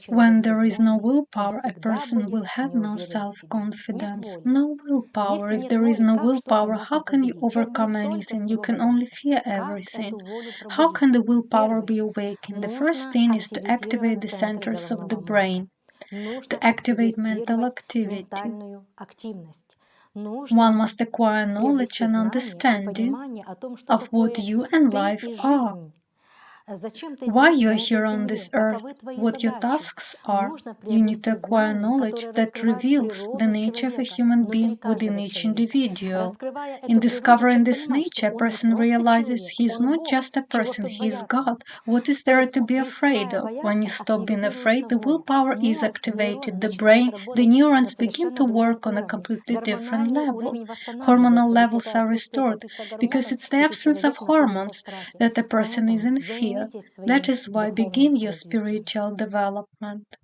When there is no willpower, a person will have no self-confidence. No willpower. If there is no willpower, how can you overcome anything? You can only fear everything. How can the willpower be awakened? The first thing is to activate the centers of the brain, to activate mental activity. One must acquire knowledge and understanding of what you and life are. Why you are here on this earth, what your tasks are. You need to acquire knowledge that reveals the nature of a human being within each individual. In discovering this nature, a person realizes he is not just a person, he is God. What is there to be afraid of? When you stop being afraid, the willpower is activated, the brain, the neurons begin to work on a completely different level. Hormonal levels are restored, because it's the absence of hormones that a person is in fear. That is why begin your spiritual development.